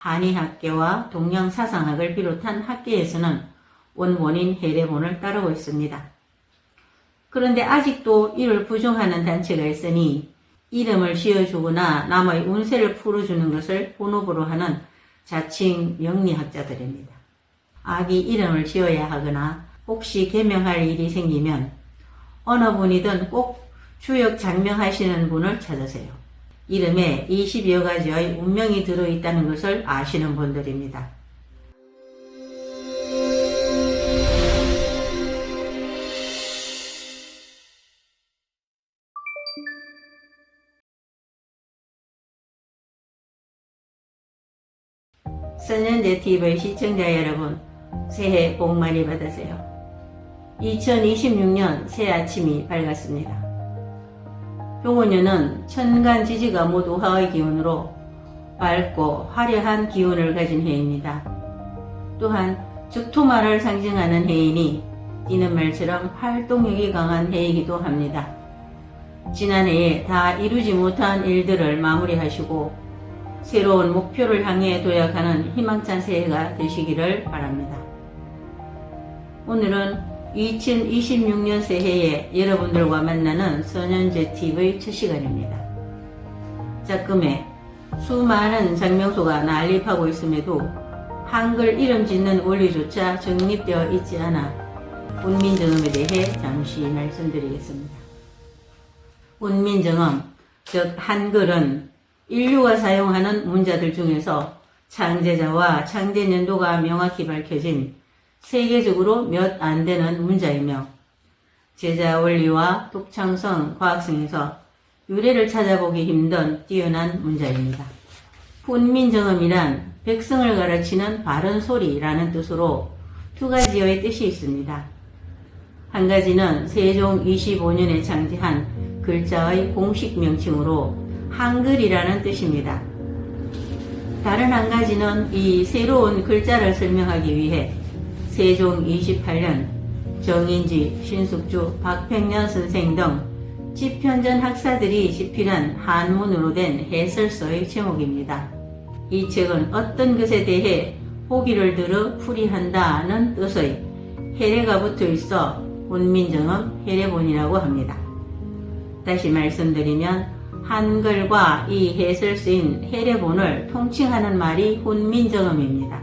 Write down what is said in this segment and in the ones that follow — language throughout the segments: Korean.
한의학계와 동양사상학을 비롯한 학계에서는 원본인 해례본을 따르고 있습니다. 그런데 아직도 이를 부정하는 단체가 있으니 이름을 지어주거나 남의 운세를 풀어주는 것을 본업으로 하는 자칭 명리학자들입니다. 아기 이름을 지어야 하거나 혹시 개명할 일이 생기면 어느 분이든 꼭 주역 장명하시는 분을 찾으세요. 이름에 20여 가지의 운명이 들어있다는 것을 아시는 분들입니다. 선현제TV 시청자 여러분, 새해 복 많이 받으세요. 2026년 새 아침이 밝았습니다. 병원년은 천간지지가 모두 화의 기운으로 밝고 화려한 기운을 가진 해입니다. 또한 적토마를 상징하는 해이니 이는 말처럼 활동력이 강한 해이기도 합니다. 지난해에 다 이루지 못한 일들을 마무리하시고 새로운 목표를 향해 도약하는 희망찬 새해가 되시기를 바랍니다. 오늘은 2026년 새해에 여러분들과 만나는 선현제TV 첫 시간입니다. 작금에 수많은 장명소가 난립하고 있음에도 한글 이름 짓는 원리조차 정립되어 있지 않아 운민정음에 대해 잠시 말씀드리겠습니다. 운민정음, 즉 한글은 인류가 사용하는 문자들 중에서 창제자와 창제년도가 명확히 밝혀진 세계적으로 몇 안 되는 문자이며 제자 원리와 독창성, 과학성에서 유래를 찾아보기 힘든 뛰어난 문자입니다. 훈민정음이란 백성을 가르치는 바른 소리라는 뜻으로 두 가지의 뜻이 있습니다. 한 가지는 세종 25년에 창제한 글자의 공식 명칭으로 한글이라는 뜻입니다. 다른 한 가지는 이 새로운 글자를 설명하기 위해 세종 28년 정인지, 신숙주, 박평년 선생 등 집현전 학사들이 집필한 한문으로 된 해설서의 제목입니다. 이 책은 어떤 것에 대해 보기를 들어 풀이한다는 뜻의 해례가 붙어 있어 운민정음 해례본이라고 합니다. 다시 말씀드리면 한글과 이 해설서인 해례본을 통칭하는 말이 훈민정음입니다.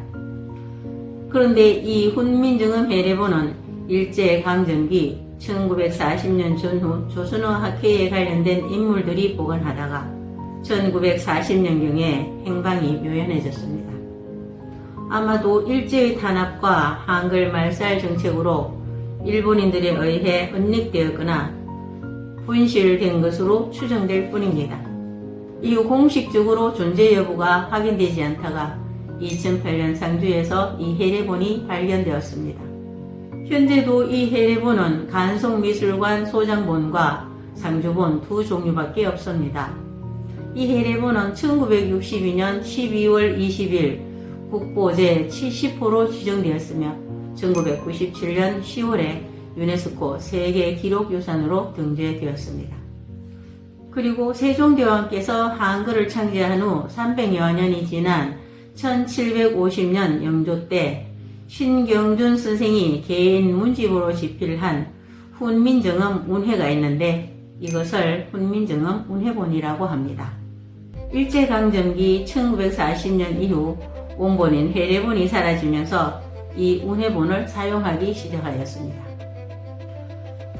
그런데 이 훈민정음 해례본은 일제강점기 1940년 전후 조선어 학회에 관련된 인물들이 보관하다가 1940년경에 행방이 묘연해졌습니다. 아마도 일제의 탄압과 한글 말살 정책으로 일본인들에 의해 은닉되었거나 분실된 것으로 추정될 뿐입니다. 이후 공식적으로 존재 여부가 확인되지 않다가 2008년 상주에서 이 해례본이 발견되었습니다. 현재도 이 해례본은 간송미술관 소장본과 상주본 두 종류밖에 없습니다. 이 해례본은 1962년 12월 20일 국보제 70호로 지정되었으며 1997년 10월에 유네스코 세계기록유산으로 등재되었습니다. 그리고 세종대왕께서 한글을 창제한 후 300여 년이 지난 1750년 영조 때 신경준 선생이 개인 문집으로 집필한 훈민정음 운해가 있는데 이것을 훈민정음 운해본이라고 합니다. 일제강점기 1940년 이후 원본인 해례본이 사라지면서 이 운해본을 사용하기 시작하였습니다.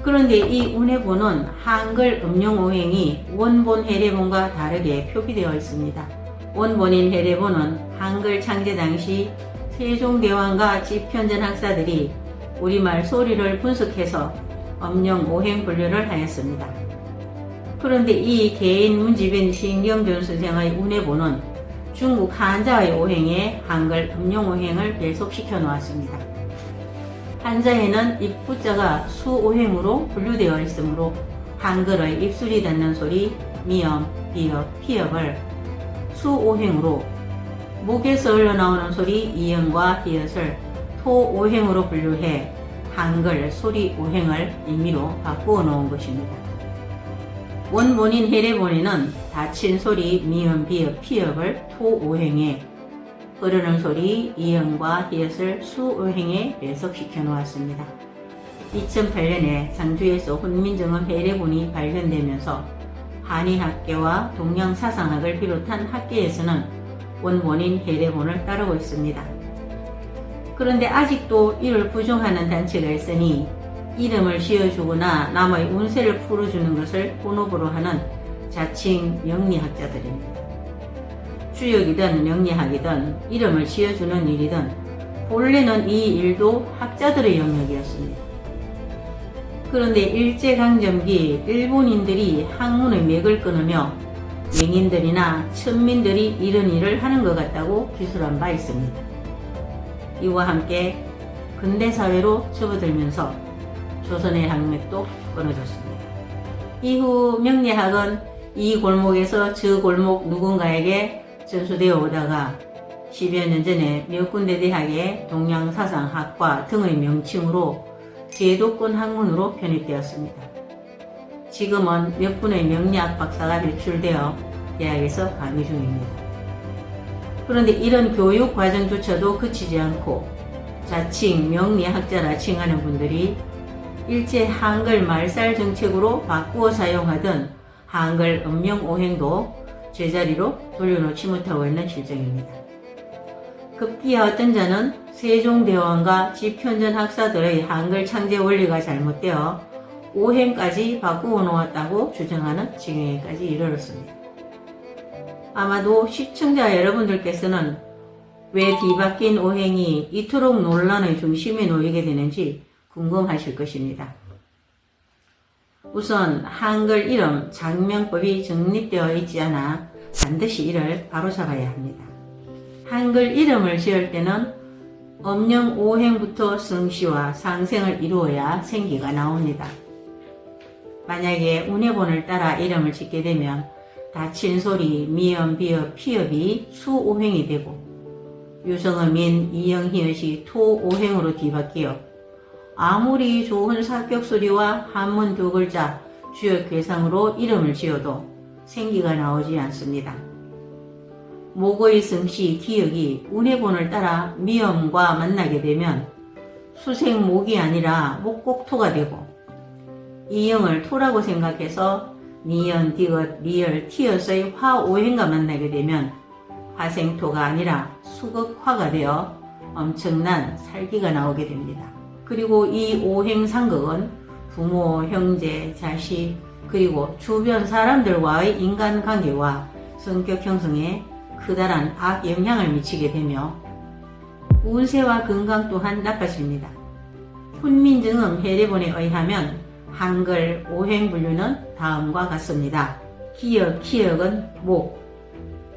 그런데 이 운해본은 한글 음용오행이 원본 해례본과 다르게 표기되어 있습니다. 원본인 해례본은 한글 창제 당시 세종대왕과 집현전 학사들이 우리말 소리를 분석해서 음용오행 분류를 하였습니다. 그런데 이 개인 문집인 신경준 선생의 운해본은 중국 한자의 오행에 한글 음용오행을 배속시켜 놓았습니다. 한자에는 입구자가 수오행으로 분류되어 있으므로 한글의 입술이 닿는 소리 미음, 비읍, 피읍을 수오행으로, 목에서 흘러나오는 소리 이음과 히읗을 토오행으로 분류해 한글 소리 오행을 임의로 바꾸어 놓은 것입니다. 원본인 해례본에는 닫힌 소리 미음, 비읍, 피읍을 토오행에, 흐르는 소리, 이응과 히읗을 수오행에 배석시켜 놓았습니다. 2008년에 상주에서 훈민정음 해례본이 발견되면서 한의학계와 동양사상학을 비롯한 학계에서는 원본인 해례본을 따르고 있습니다. 그런데 아직도 이를 부정하는 단체가 있으니 이름을 지어주거나 남의 운세를 풀어주는 것을 본업으로 하는 자칭 명리학자들입니다. 주역이든 명리학이든 이름을 지어주는 일이든 본래는 이 일도 학자들의 영역이었습니다. 그런데 일제강점기 일본인들이 학문의 맥을 끊으며 맹인들이나 천민들이 이런 일을 하는 것 같다고 기술한 바 있습니다. 이와 함께 근대사회로 접어들면서 조선의 학맥도 끊어졌습니다. 이후 명리학은 이 골목에서 저 골목 누군가에게 전수되어 오다가 10여 년 전에 몇 군데 대학의 동양사상학과 등의 명칭으로 제도권 학문으로 편입되었습니다. 지금은 몇 분의 명리학 박사가 배출되어 대학에서 강의 중입니다. 그런데 이런 교육 과정조차도 그치지 않고 자칭 명리학자라 칭하는 분들이 일제 한글 말살 정책으로 바꾸어 사용하던 한글 음명오행도 제자리로 돌려놓지 못하고 있는 실정입니다. 급기야 어떤 자는 세종대왕과 집현전 학사들의 한글 창제 원리가 잘못되어 오행까지 바꾸어 놓았다고 주장하는 지경에까지 이르렀습니다. 아마도 시청자 여러분들께서는 왜 뒤바뀐 오행이 이토록 논란의 중심에 놓이게 되는지 궁금하실 것입니다. 우선 한글 이름 장명법이 정립되어 있지 않아 반드시 이를 바로잡아야 합니다. 한글 이름을 지을 때는 음령 오행부터 성씨와 상생을 이루어야 생기가 나옵니다. 만약에 운해본을 따라 이름을 짓게 되면 닫힌 소리, 미음, 비읍, 피읍이 수오행이 되고 유성음인 이응, 히읗이 토오행으로 뒤바뀌어 아무리 좋은 사격소리와 한문 두 글자 주역 괴상으로 이름을 지어도 생기가 나오지 않습니다. 목의 성씨, 기역이 운해본을 따라 미음과 만나게 되면 수생목이 아니라 목곡토가 되고 이응을 토라고 생각해서 니은, 디귿, 리을, 티엇의 화오행과 만나게 되면 화생토가 아니라 수극화가 되어 엄청난 살기가 나오게 됩니다. 그리고 이 오행상극은 부모, 형제, 자식, 그리고 주변 사람들과의 인간관계와 성격 형성에 크다란 악영향을 미치게 되며 운세와 건강 또한 나빠집니다. 훈민정음 해례본에 의하면 한글 오행분류는 다음과 같습니다. 기역, 키역은 목,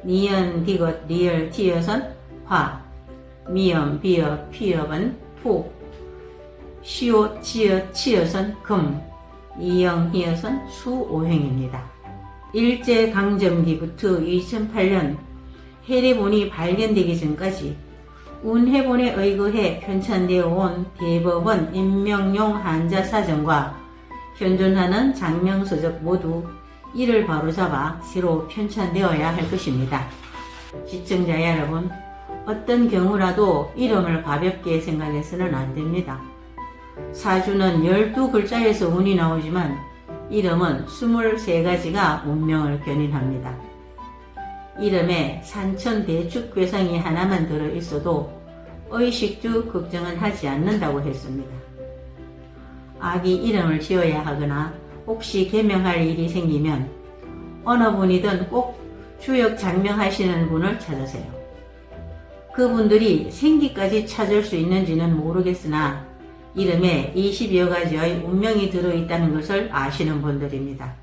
니은, 디귿, 리을, 티엇은 화, 미음, 비읍, 피읍은 토, 시옷, 지읒, 치읒은 금, 이응, 히읗은 수오행입니다. 일제강점기부터 2008년 해례본이 발견되기 전까지 운해본에 의거해 편찬되어 온 대법원 임명용 한자사전과 현존하는 장명서적 모두 이를 바로잡아 새로 편찬되어야 할 것입니다. 시청자 여러분, 어떤 경우라도 이름을 가볍게 생각해서는 안 됩니다. 사주는 12글자에서 운이 나오지만 이름은 23가지가 운명을 견인합니다. 이름에 산천대축괴상이 하나만 들어있어도 의식주 걱정은 하지 않는다고 했습니다. 아기 이름을 지어야 하거나 혹시 개명할 일이 생기면 어느 분이든 꼭 주역 장명하시는 분을 찾으세요. 그분들이 생기까지 찾을 수 있는지는 모르겠으나 이름에 20여 가지의 운명이 들어있다는 것을 아시는 분들입니다.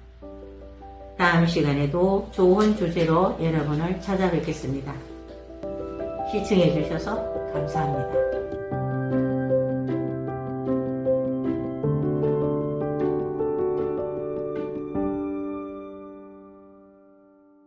다음 시간에도 좋은 주제로 여러분을 찾아뵙겠습니다. 시청해 주셔서 감사합니다.